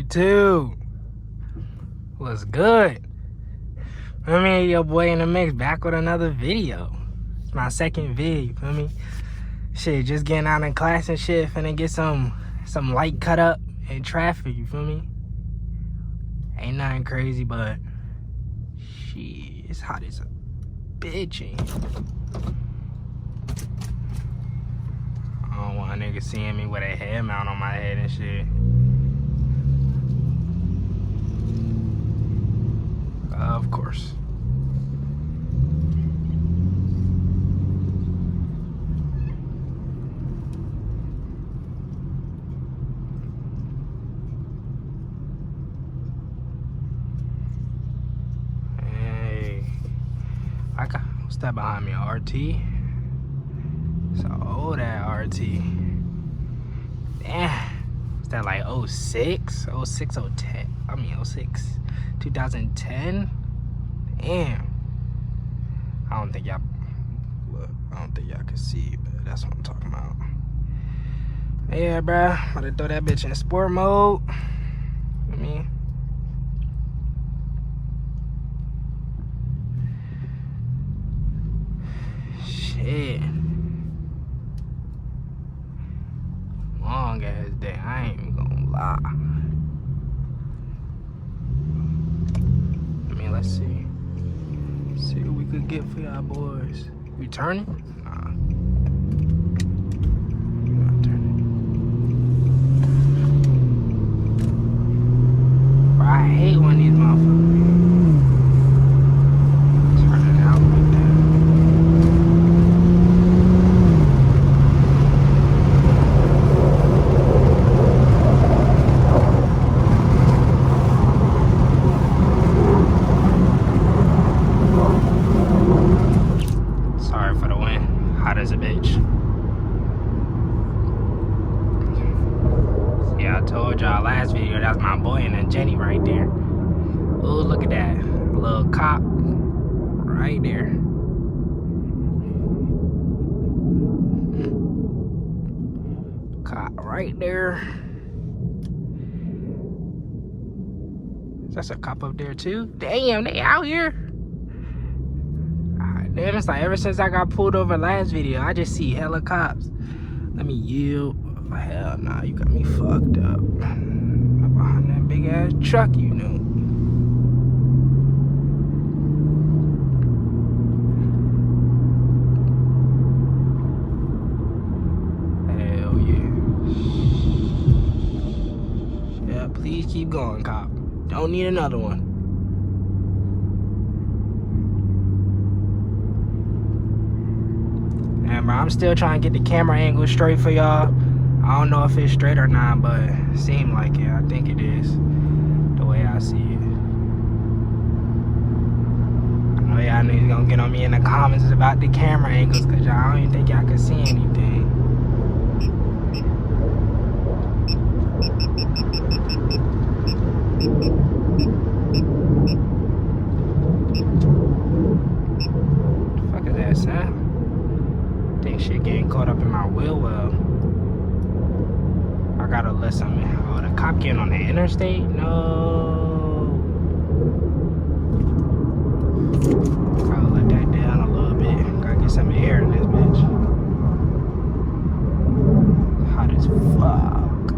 YouTube. What's good? I mean, your boy in the mix back with another video. It's my second vid, you feel me? Shit, just getting out in class and shit, finna get some light cut up in traffic, you feel me? Ain't nothing crazy, but shit, it's hot as a bitch in here. I don't want a nigga seeing me with a head mount on my head and shit. Of course. Hey, what's that behind me? A RT? It's an old ass RT. Damn. Is that like 06? 06, 010. I mean 06. 2010. Damn. I don't think y'all can see, but that's what I'm talking about. Yeah, bruh. I'm about to throw that bitch in sport mode. I mean, shit. Long ass day. I ain't even gonna lie. Let's see. See what we could get for y'all boys. We turning? Nah. We're not turning. Bro, I hate when these motherfuckers turn it out like y'all last video, that's my boy and then Jenny right there. Oh, look at that little cop right there. Cop right there. That's a cop up there too. Damn, they out here. Damn, it's like ever since I got pulled over last video, I just see hella cops. Let me yield. Hell nah, you got me fucked up. I'm behind that big ass truck, you know. Hell yeah. Yeah, please keep going, cop. Don't need another one. And bro, I'm still trying to get the camera angle straight for y'all. I don't know if it's straight or not, but it seemed like it. I think it is, the way I see it. I know y'all niggas gonna get on me in the comments about the camera angles, cause y'all don't even think y'all can see anything. What the fuck is that sound? I think shit getting caught up in my wheel well. I gotta let something. Oh, the cop getting on the interstate? No. Gotta let that down a little bit. Gotta get some air in this bitch. Hot as fuck.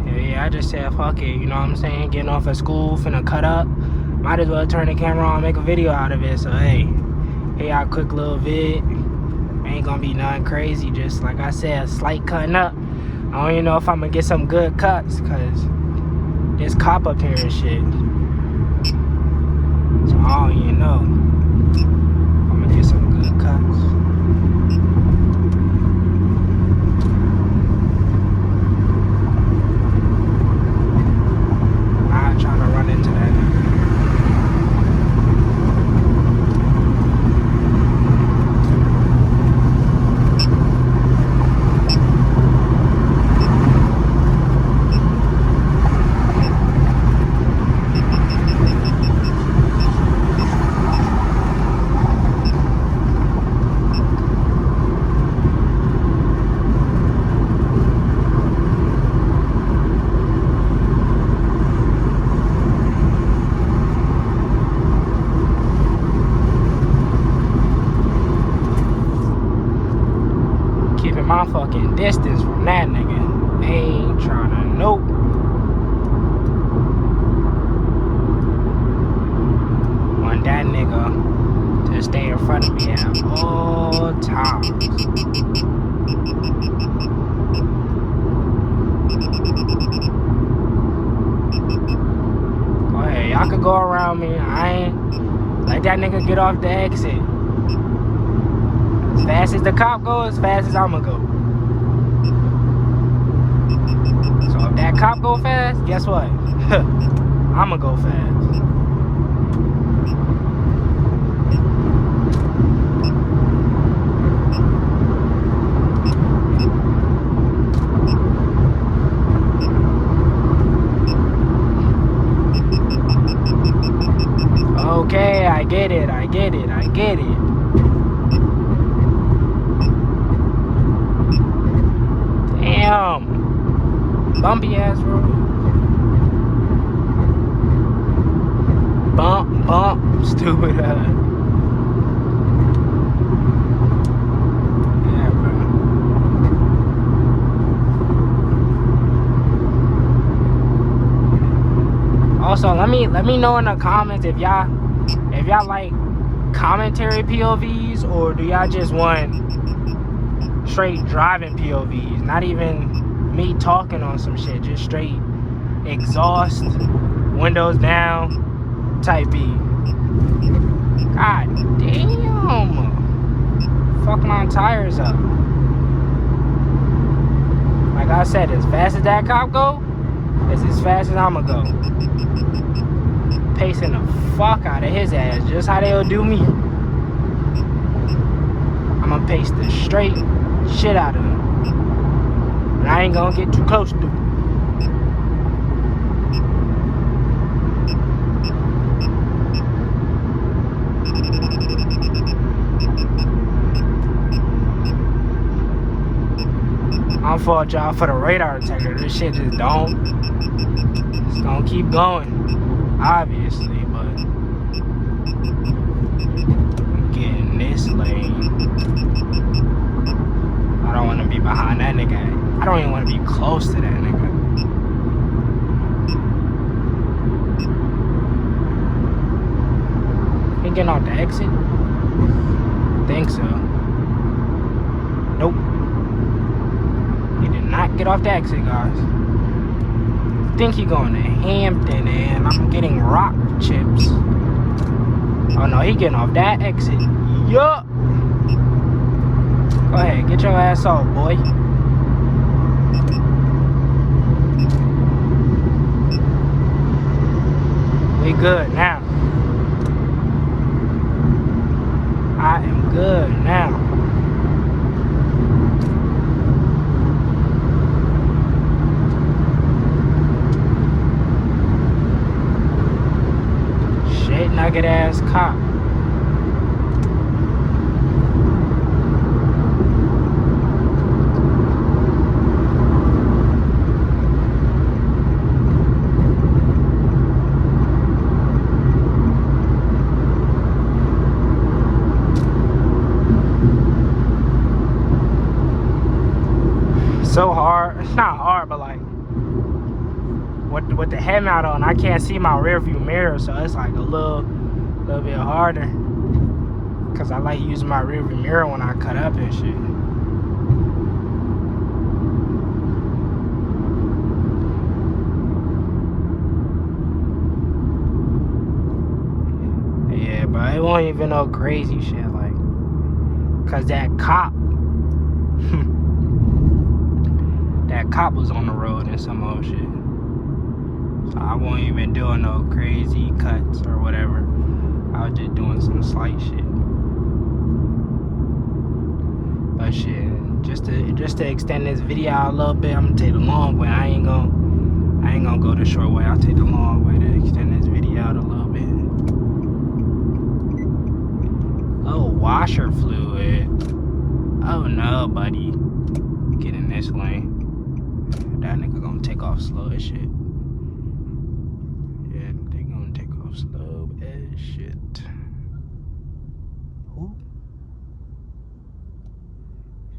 Hell yeah, I just said fuck it, you know what I'm saying? Getting off of school, finna cut up. Might as well turn the camera on and make a video out of it. So hey, y'all, quick little vid. Ain't gonna be nothing crazy. Just like I said, a slight cutting up. I don't even know if I'm gonna get some good cuts, cause there's cop up here and shit. So I don't even know. I'm gonna get some good cuts. I'm trying to run into that. fucking distance from that nigga. Ain't trying to nope. Want that nigga to stay in front of me at all times. Go ahead, y'all could go around me. I ain't let that nigga get off the exit. As fast as the cop goes, as fast as I'ma go. So if that cop go fast, guess what? I'ma go fast. Okay, I get it, I get it, I get it. Damn. Bumpy ass road. Bump, bump, stupid ass. Yeah, bro. Also, let me know in the comments if y'all like commentary POVs, or do y'all just want straight driving POVs? Not even me talking on some shit, just straight exhaust, windows down type beat. God damn. Fuck my tires up. Like I said, as fast as that cop go, it's as fast as I'ma go. Pacing the fuck out of his ass, just how they'll do me. I'ma pace the straight shit out of him. And I ain't gonna get too close to him. I'll fault y'all for the radar detector. This shit just don't. It's gonna keep going, obviously, but I'm getting this lane. I don't want to be behind that nigga. I don't even want to be close to that nigga. He getting off the exit? Think so. Nope. He did not get off the exit, guys. Think he going to Hampton and I'm getting rock chips. Oh no, he getting off that exit. Yup. Go ahead, get your ass off, boy. We good now. I am good now. Shit nugget ass cop. So hard. It's not hard, but like with the head mount on, I can't see my rear view mirror, so it's like a little bit harder. Cause I like using my rear view mirror when I cut up and shit. Yeah, but it won't even no crazy shit like. Cause that cop. That cop was on the road and some old shit. So I wasn't even doing no crazy cuts or whatever. I was just doing some slight shit. But shit, just to extend this video out a little bit, I'm gonna take the long way. I ain't gonna go the short way. I'll take the long way to extend this video out a little bit. Oh, washer fluid. Oh no, buddy. Get in this lane. That nigga gonna take off slow as shit. Yeah, they gonna take off slow as shit. Who?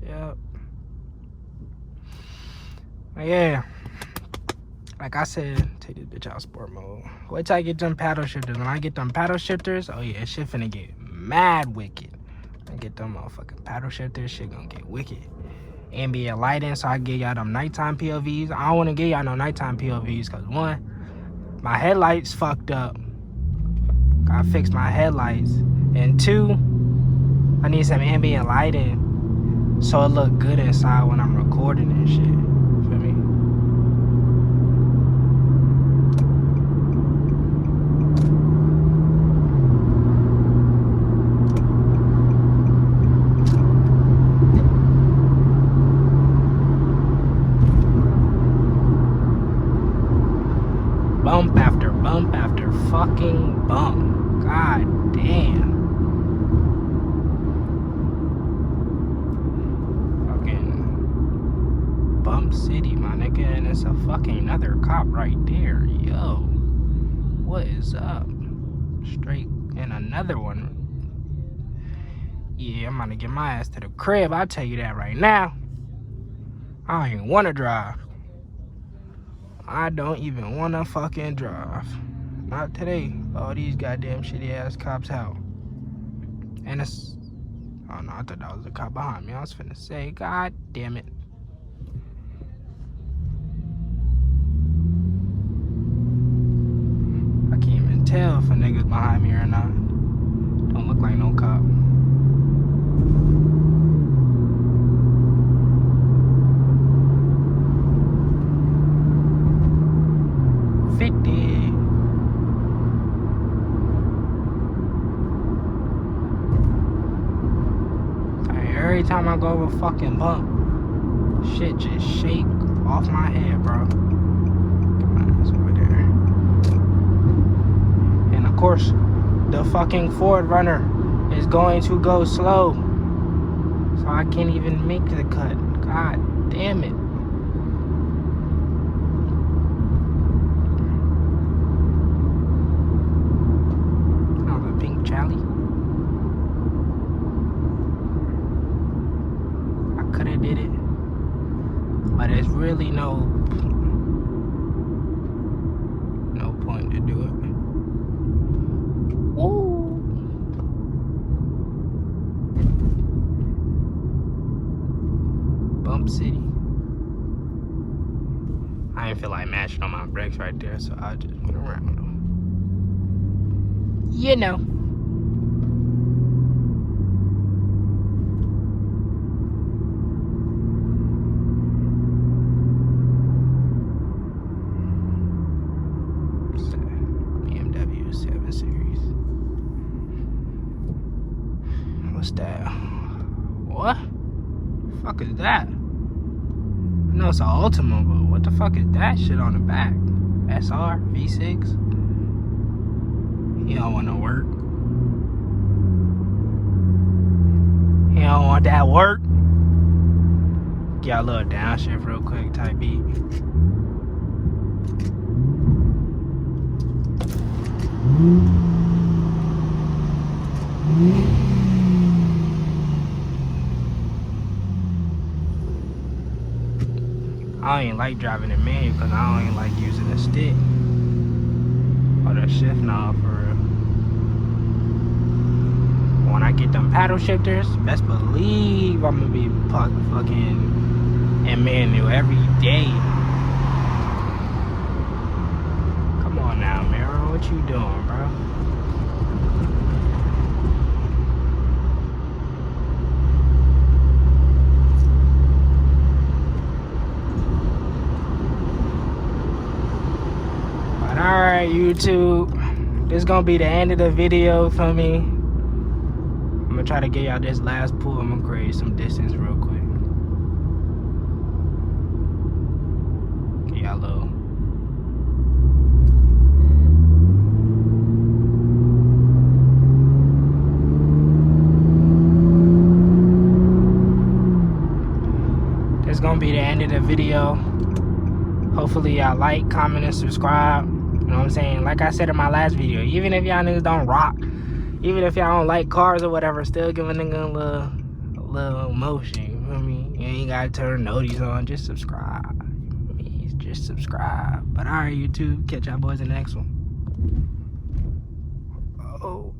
Yep. Yeah. Like I said, take this bitch out sport mode. Wait till I get them paddle shifters. When I get them paddle shifters, oh yeah, shit finna get mad wicked. I get them motherfucking paddle shifters, shit gonna get wicked. Ambient lighting, so I get y'all them nighttime POVs. I don't wanna give y'all no nighttime POVs, cause one, my headlights fucked up. Gotta fix my headlights. And two, I need some ambient lighting so it look good inside when I'm recording and shit. Feel me? Bump after fucking bump. God damn. Fucking Bump City, my nigga, and it's a fucking another cop right there. Yo, what is up? Straight and another one. Yeah, I'm gonna get my ass to the crib. I'll tell you that right now. I don't even wanna drive. I don't even wanna fucking drive. Not today. All these goddamn shitty ass cops out. And it's... Oh no, I thought that was a cop behind me. I was finna say, God damn it. I can't even tell if a nigga's behind me or not. Don't look like no cop. Every time I go over a fucking bump, shit just shake off my head, bro. Get my ass over there. And of course, the fucking Ford Runner is going to go slow. So I can't even make the cut. God damn it. Oh, the pink Charlie. Coulda did it, but there's really no point to do it. Woo! Bump City. I didn't feel like mashing on my brakes right there, so I just went around them. You know. That? What the fuck is that? I know it's an Ultima, but what the fuck is that shit on the back? SR V6. He don't want no work. He don't want that work. Get y'all a little downshift real quick, type beat. I don't even like driving in manual because I don't even like using the stick or the shift knob for real. When I get them paddle shifters, best believe I'm gonna be fucking in manual every day. Come on now, Miro, what you doing, bro? Alright, YouTube, this is gonna be the end of the video for me. I'm gonna try to get y'all this last pull. I'm gonna create some distance real quick. Get y'all low. This is gonna be the end of the video. Hopefully y'all like, comment, and subscribe. You know what I'm saying? Like I said in my last video, even if y'all niggas don't rock, even if y'all don't like cars or whatever, still give a nigga a little emotion, you feel me? You ain't gotta turn notice on, just subscribe. You just subscribe. But all right, YouTube, catch y'all boys in the next one. Oh.